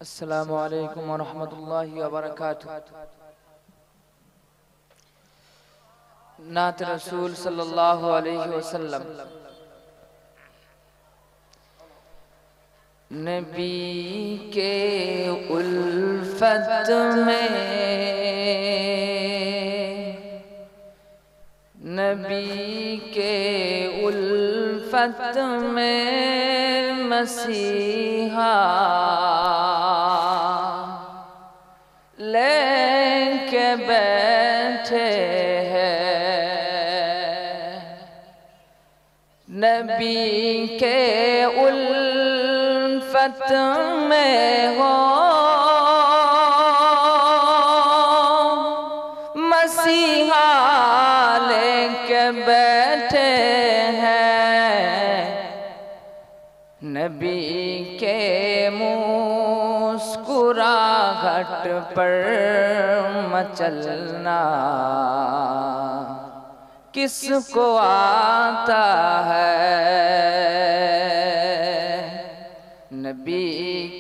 अस्सलामु अलैकुम व रहमतुल्लाहि व बरकातुहू। नात रसूल सल्लल्लाहु अलैहि वसल्लम। नबी के उल्फत में, नबी के उल्फत में मसीहा लेके बैठे हैं। नबी के उल्फत में हो मसीहा लेके बैठे हैं। नबी के मुस्कुराहट पर मचलना किसको आता है। नबी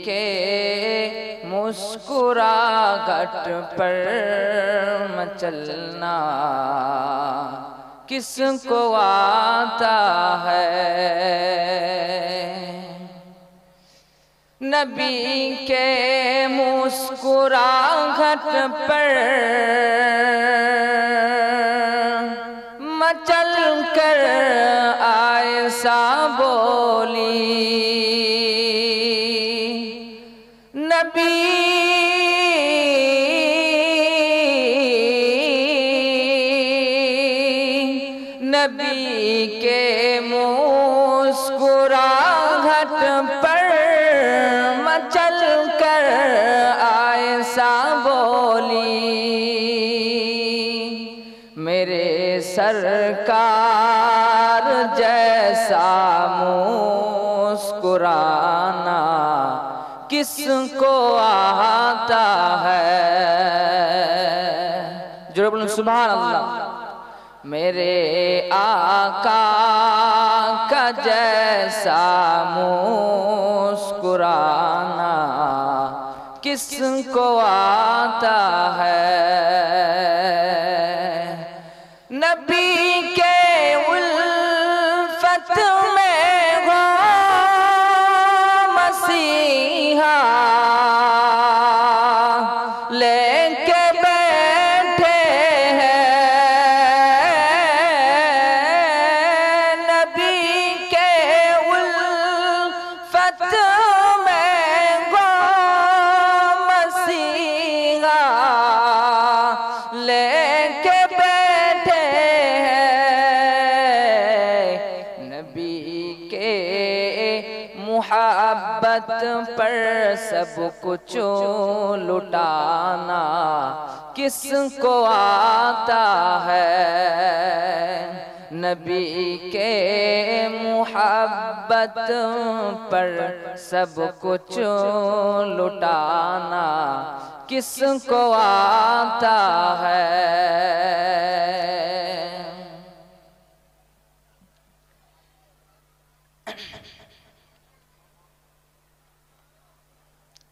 के मुस्कुराहट पर मचलना किसको आता है। नबी के मुस्कुराहट पर मचल कर आयशा बोली, नबी नबी के मुस्कुराहट पर मचल कर आयशा बोली, मेरे सरकार जैसा मुस्कुराना किसको आता है। जो बोलो सुभान अल्लाह। मेरे आका का जैसा मुस्कुराना किसको आता है। नबी के उल्फत में हो मसीहा लेके बैठे हैं। नबी के उल्फत में हो मसीहा लेके बैठे हैं। नबी के मुहब्बत पर सब कुछ लुटाना किसको आता है। नबी के मुहब्बत पर सब कुछ लुटाना किसको आता है।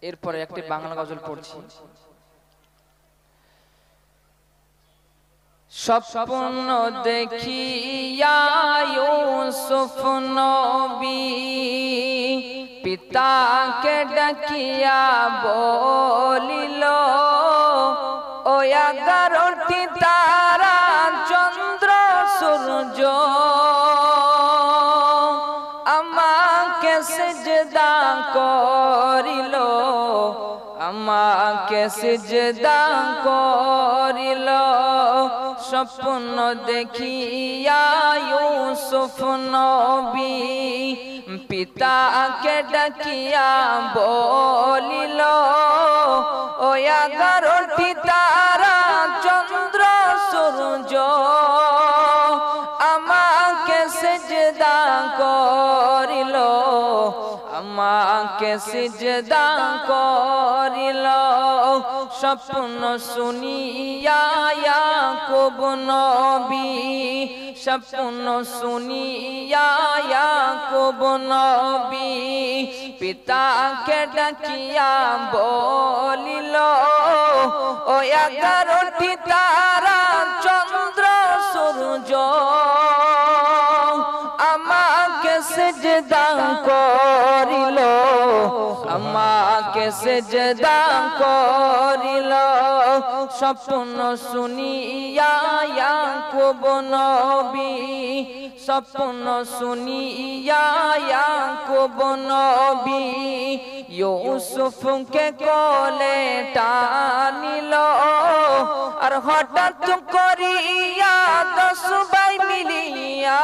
এরপরে একটি বাংলা গজল পড়ছি। স্বপ্ন দেখিয়া ইউসুফ নবী পিতাকে ডাকিয়া বলিল, ও 11টি তারা চন্দ্র সূর্য আমাকে সিজদা করিল, আমাকে সিজদা করিল। স্বপ্ন দেখিয়া ইউসুফ নবী পিতাকে ডাকিয়া বলিল, ও 11টি তারা চন্দ্র সূর্য আমাকে সিজদা করিল, আমাকে সিজদা করিল স্বপ্ন শুনিয়া ইয়াকুব নবী স্বপ্ন শুনিয়া ইয়াকুব নবী পিতাকে ডাকিয়া বলিল ও 11টি তারা চন্দ্র সূর্য আমাকে সিজদা করিল আমাকে সিজদা করিল স্বপ্ন শুনিয়া ইয়াকুব নবী স্বপ্ন শুনিয়া ইয়াকুব নবী ইউসুফকে কোলে টানিল আর হঠাৎ করিয়া 10 ভাই মিলিয়া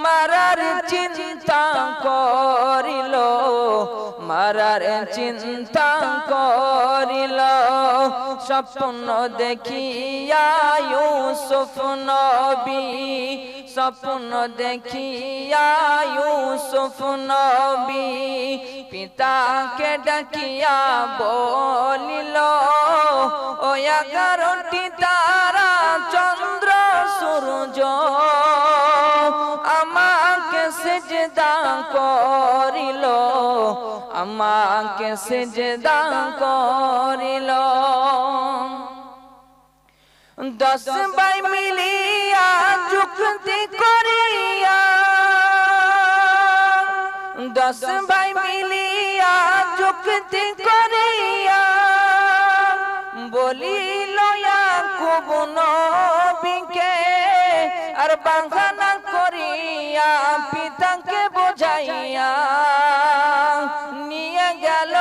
মারার চিন্তা করিল মারার চিন্তা করিল স্বপ্ন দেখিয়া ইউসুফ নবী স্বপ্ন দেখিয়া ইউসুফ নবী পিতাকে ডাকিয়া বলিল ও 11টি তারা চন্দ্র সূর্য আমাকে সিজদা করিল আমাকে সিজদা করিল 10 ভাই মিলিয়া যুক্তি করিয়া 10 ভাই মিলিয়া যুক্তি করিয়া বলিল ইয়াকুব নবীকে আর বাহানা করিয়া পিতাকে বোঝাইয়া নিয়ে গেল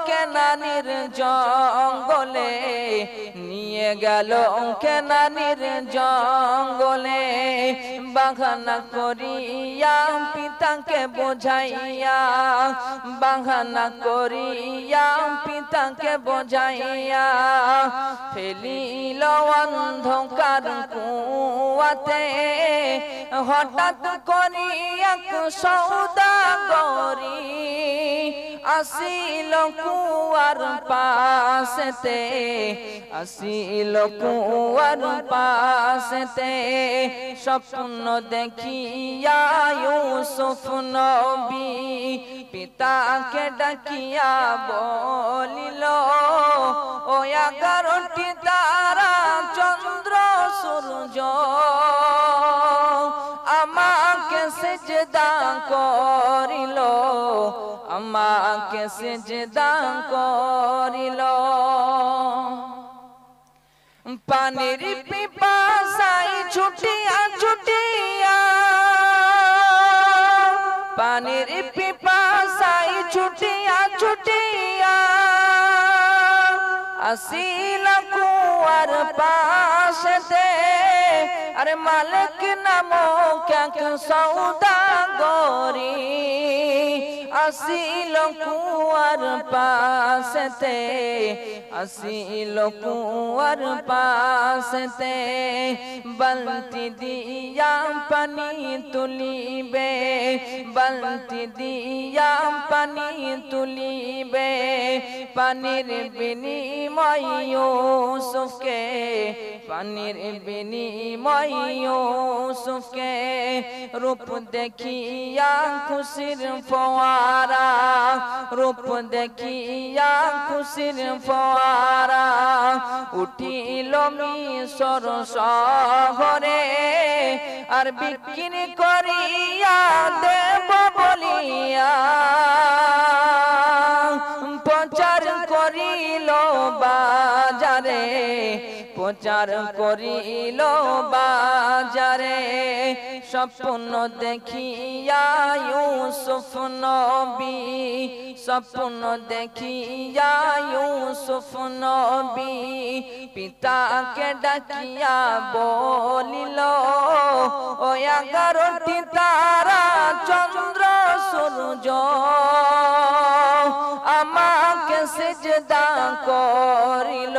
কেনানির জঙ্গলে নিয়ে গেল কেনানির জঙ্গলে বাহানা করিয়া পিতাকে বোঝাইয়া বাহানা করিয়া পিতাকে বোঝাইয়া ফেলিল অন্ধকার কুয়াতে হঠাৎ করিয়া সওদাগরি আসিল কুয়ার পাশেতে আসিল কুয়ার পাশেতে স্বপ্ন দেখিয়া ইউসুফ নবী পিতাকে ডাকিয়া বলিল ও 11টি তারা চন্দ্র সূর্য আমাকে সিজদা করিল আমাকে সিজদা করিল পানির পিপাসায় ছুটিয়া ছুটিয়া পানির পিপাসায় ছুটিয়া ছুটিয়া আসিল কুয়ার পাশেতে আরে মালিক নামক এক সওদাগরি আসিল কুয়ার পাশেতে আসিল কুয়ার পাশেতে বালতি দিয়া পানি তুলিবে বালতি দিয়া পানি তুলিবে পানির বিনিময় ইউসুফকে পানির বিনিময় ইউসুফকে রূপ দেখিয়া খুশির ফোয়ারা রূপ দেখিয়া খুশির ফোয়ারা উঠিল মিশর শহরে আর বিক্রি করিয়া দেব বলিয়া প্রচার করিল বাজারে প্রচার করিল বাজারে স্বপ্ন দেখিয়া ইউসুফ নবী স্বপ্ন দেখিয়া ইউসুফ নবী পিতাকে ডাকিয়া বলিল ও 11টি তারা চন্দ্র সূর্য আমাকে সিজদা করিল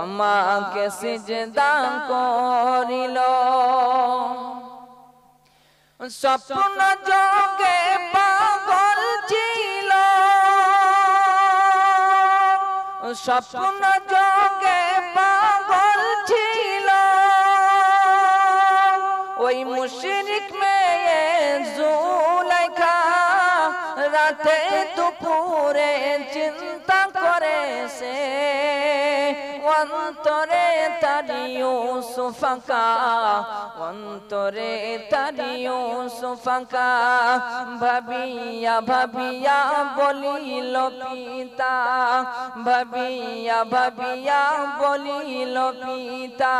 আমাকে সিজদা করিল স্বপ্ন যোগে পাগল জি স্বপ্ন যোগে পাগল ছিল ওই মুশরিক মেয়ে জুলাইখা রাতে দুপুরে চিন্তা করেছে অন্তরে তারি ইউসুফাকা অন্তরে তারি ইউসুফাকা ভাবিয়া ভাবিয়া বলিল পিতা ভাবিয়া ভাবিয়া বলিল পিতা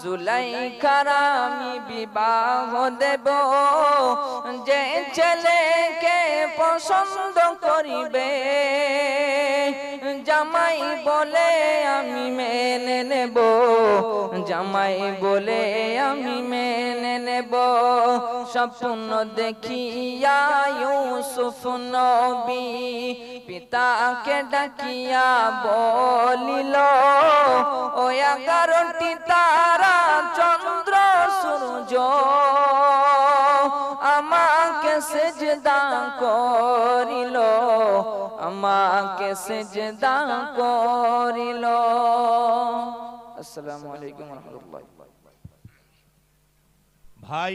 জুলাইখার আমি বিবাহ দেব যে ছেলেকে পছন্দ করিবে জামাই বলে আমি মেনে নেব জামাই বলে আমি মেনে নেব স্বপ্ন দেখিয়া ইউসুফ নবী পিতাকে ডাকিয়া বলিল ও 11টি তারা চন্দ্র সূর্য আমাকে সিজদা করিল আমাকে সিজদা করিল। আসসালামু আলাইকুম ওয়া রাহমাতুল্লাহ। ভাই